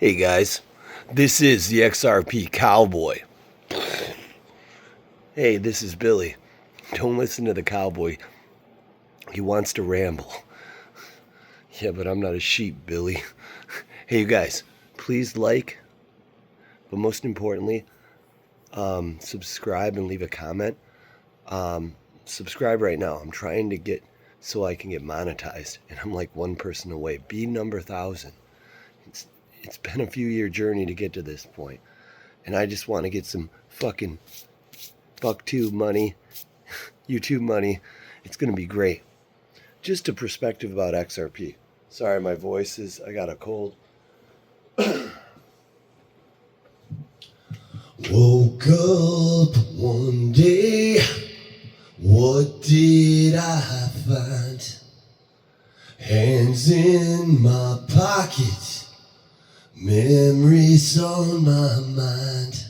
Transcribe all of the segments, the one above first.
Hey guys, this is the XRP Cowboy. Hey, this is Billy. Don't listen to the cowboy. He wants to ramble. Yeah, but I'm not a sheep, Billy. Hey, you guys, please like, but most importantly, subscribe and leave a comment. Subscribe right now. I'm trying to get so I can get monetized, and I'm like one person away. Be number 1,000. It's been a few year journey to get to this point, and I just want to get some fucking BuckTube money, YouTube money. It's gonna be great. Just a perspective about XRP. Sorry, my voice is. I got a cold. Woke up one day. What did I find? Hands in my pocket. Memories on my mind.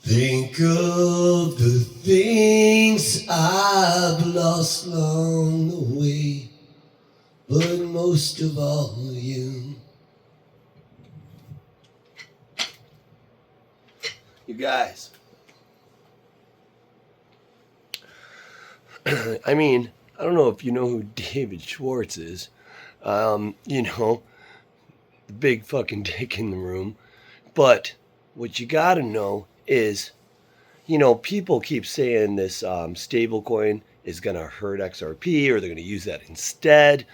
Think of the things I've lost along the way, but most of all you. You guys. I mean, I don't know if you know who David Schwartz is. The big fucking dick in the room. But what you gotta know is, people keep saying this stablecoin is gonna hurt XRP or they're gonna use that instead.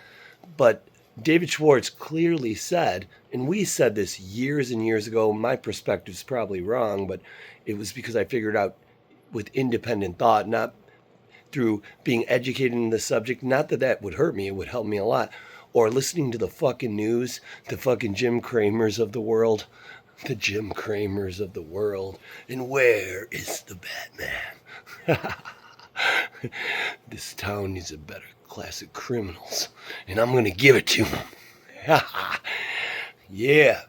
But David Schwartz clearly said, and we said this years and years ago, my perspective is probably wrong, but it was because I figured out with independent thought, not through being educated in the subject. Not that that would hurt me, it would help me a lot. Or listening to the fucking news, the fucking Jim Cramers of the world. The Jim Cramers of the world. And where is the Batman? This town needs a better class of criminals, and I'm gonna give it to them. Yeah,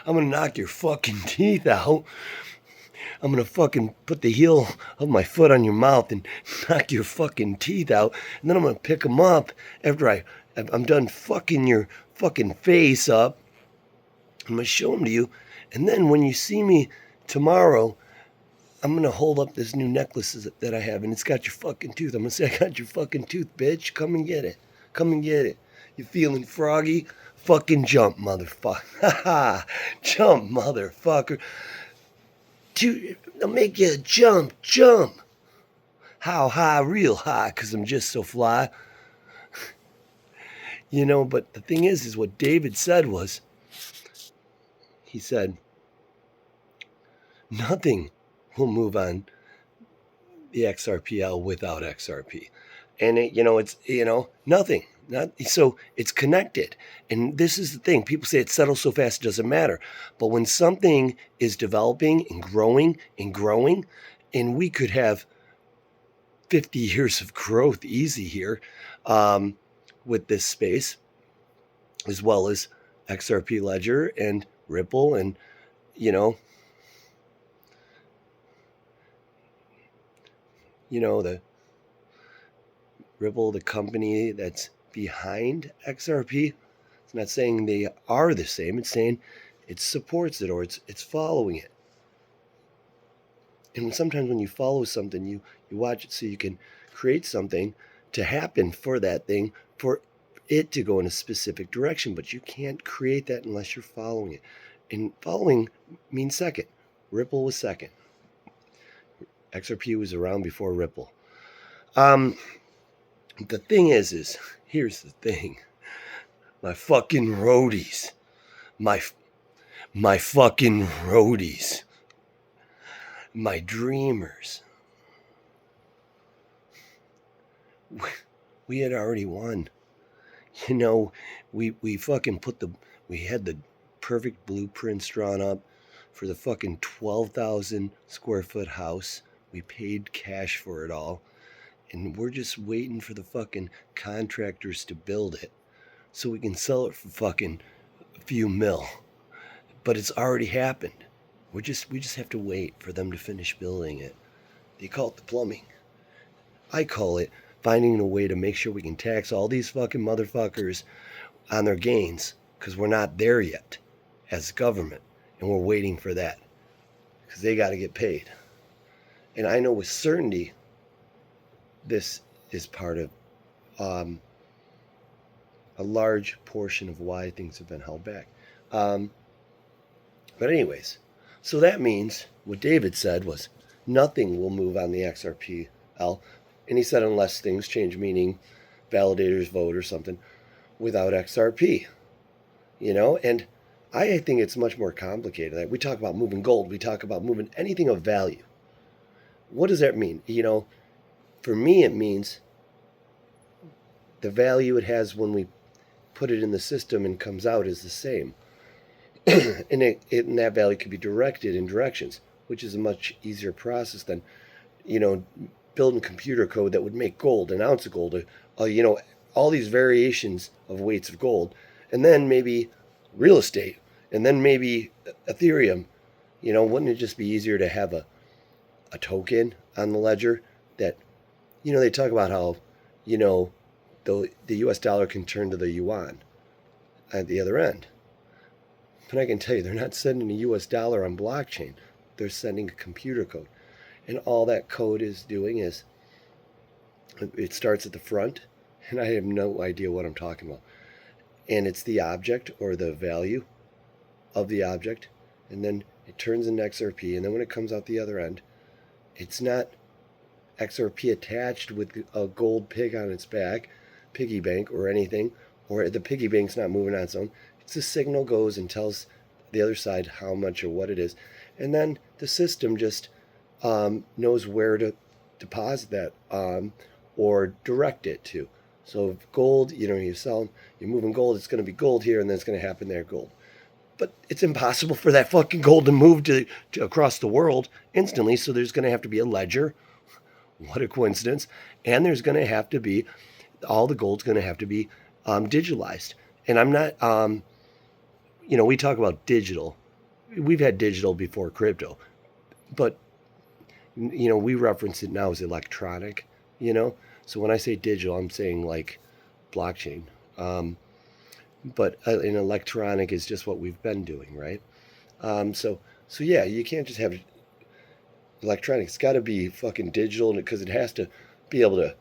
I'm gonna knock your fucking teeth out. I'm gonna fucking put the heel of my foot on your mouth and knock your fucking teeth out, and then I'm gonna pick them up after I'm done fucking your fucking face up. I'm gonna show them to you, and then when you see me tomorrow, I'm gonna hold up this new necklace that I have, and it's got your fucking tooth. I'm gonna say, I got your fucking tooth, bitch. Come and get it. Come and get it. You feeling froggy? Fucking jump, motherfucker. Jump, motherfucker. Dude, I'll make you jump. How high? Real high, because I'm just so fly. But the thing is what David said was, he said, nothing will move on the XRPL without XRP. And nothing. So it's connected. And this is the thing. People say it settles so fast it doesn't matter. But when something is developing and growing, and we could have 50 years of growth easy here with this space, as well as XRP Ledger and Ripple and, the Ripple, the company that's behind XRP. It's not saying they are the same. It's saying it supports it or it's following it. And sometimes when you follow something, you watch it so you can create something to happen for that thing, for it to go in a specific direction. But you can't create that unless you're following it. And following means second. Ripple was second. XRP was around before Ripple. The thing is here's the thing. My fucking roadies. My fucking roadies. My dreamers. We had already won. We fucking we had the perfect blueprints drawn up for the fucking 12,000 square foot house. We paid cash for it all. And we're just waiting for the fucking contractors to build it so we can sell it for fucking a few mil. But it's already happened. We just have to wait for them to finish building it. They call it the plumbing. I call it finding a way to make sure we can tax all these fucking motherfuckers on their gains, because we're not there yet. as government, and we're waiting for that because they got to get paid. And I know with certainty this is part of a large portion of why things have been held back. But anyways, so that means what David said was nothing will move on the XRPL. And he said unless things change, meaning validators vote or something, without XRP. And I think it's much more complicated. We talk about moving gold. We talk about moving anything of value. What does that mean? For me, it means the value it has when we put it in the system and comes out is the same. and that value can be directed in directions, which is a much easier process than, building computer code that would make gold, an ounce of gold, all these variations of weights of gold, and then maybe real estate, and then maybe Ethereum. Wouldn't it just be easier to have a token on the ledger that, they talk about how, the US dollar can turn to the yuan at the other end. But I can tell you, they're not sending a US dollar on blockchain. They're sending a computer code. And all that code is doing is, it starts at the front, and I have no idea what I'm talking about. And it's the object or the value of the object, and then it turns into XRP, and then when it comes out the other end, it's not XRP attached with a gold pig on its back, piggy bank or anything, or the piggy bank's not moving on its own. It's a signal goes and tells the other side how much or what it is, and then the system just knows where to deposit that or direct it to. So if gold, you're selling, you're moving gold, it's going to be gold here, and then it's going to happen there, gold. But it's impossible for that fucking gold to move to across the world instantly, so there's going to have to be a ledger. What a coincidence. And there's going to have to be, all the gold's going to have to be digitalized. And I'm not, we talk about digital. We've had digital before crypto. But, we reference it now as electronic, So when I say digital, I'm saying like blockchain. But an electronic is just what we've been doing, right? So yeah, you can't just have electronic. It's got to be fucking digital, because it has to be able to,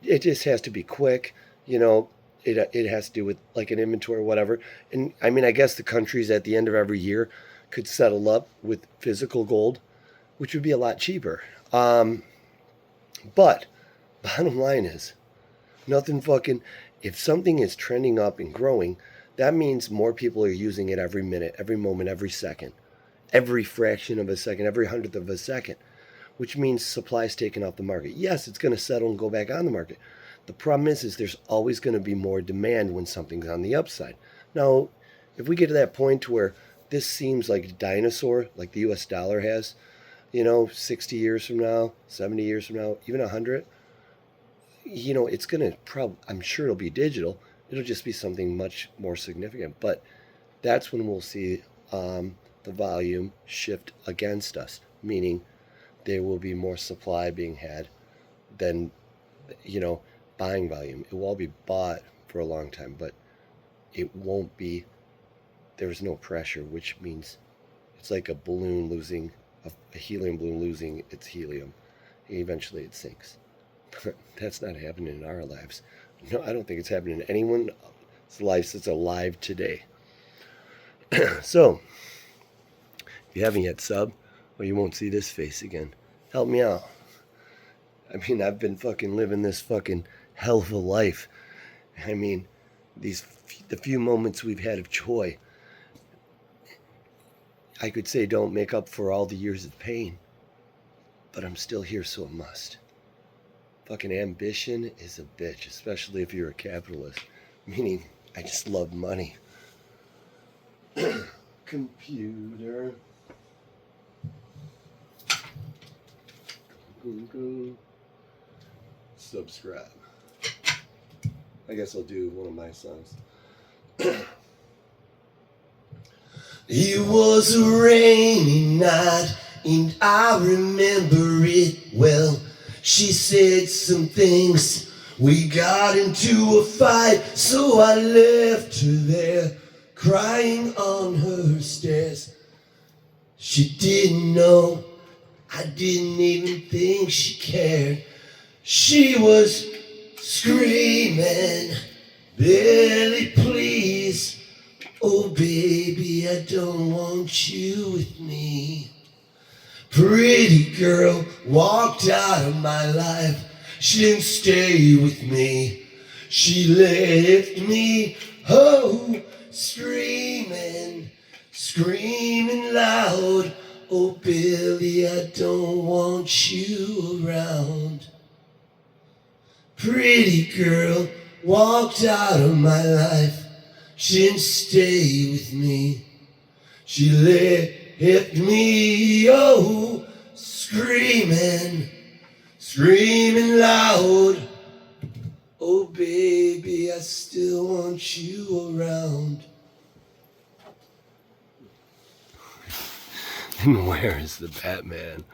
it just has to be quick. It has to do with like an inventory or whatever. And I mean, I guess the countries at the end of every year could settle up with physical gold, which would be a lot cheaper. But bottom line is, nothing fucking, if something is trending up and growing, that means more people are using it every minute, every moment, every second, every fraction of a second, every hundredth of a second, which means supply is taken off the market. Yes, it's going to settle and go back on the market. The problem is there's always going to be more demand when something's on the upside. Now, if we get to that point where this seems like a dinosaur, like the US dollar has, 60 years from now, 70 years from now, even 100, it's going to I'm sure it'll be digital. It'll just be something much more significant. But that's when we'll see the volume shift against us, meaning there will be more supply being had than, buying volume. It will all be bought for a long time, but it won't be, there's no pressure, which means it's like a balloon losing, a helium balloon losing its helium. Eventually it sinks. That's not happening in our lives. No, I don't think it's happening in anyone's life that's alive today. So, if you haven't yet subbed, well, you won't see this face again. Help me out. I mean, I've been fucking living this fucking hell of a life. I mean, the few moments we've had of joy, I could say don't make up for all the years of pain, but I'm still here, so it must. Fucking ambition is a bitch, especially if you're a capitalist. Meaning, I just love money. Computer. Google. Subscribe. I guess I'll do one of my songs. It was a rainy night, and I remember it well. She said some things, we got into a fight, so I left her there, crying on her stairs. She didn't know, I didn't even think she cared. She was screaming, Billy, please. Oh, baby, I don't want you with me. Pretty girl walked out of my life. She didn't stay with me. She left me, oh, screaming, screaming loud. Oh, Billy, I don't want you around. Pretty girl walked out of my life. She didn't stay with me. She left me, oh, screaming, screaming loud. Oh, baby, I still want you around. And where is the Batman?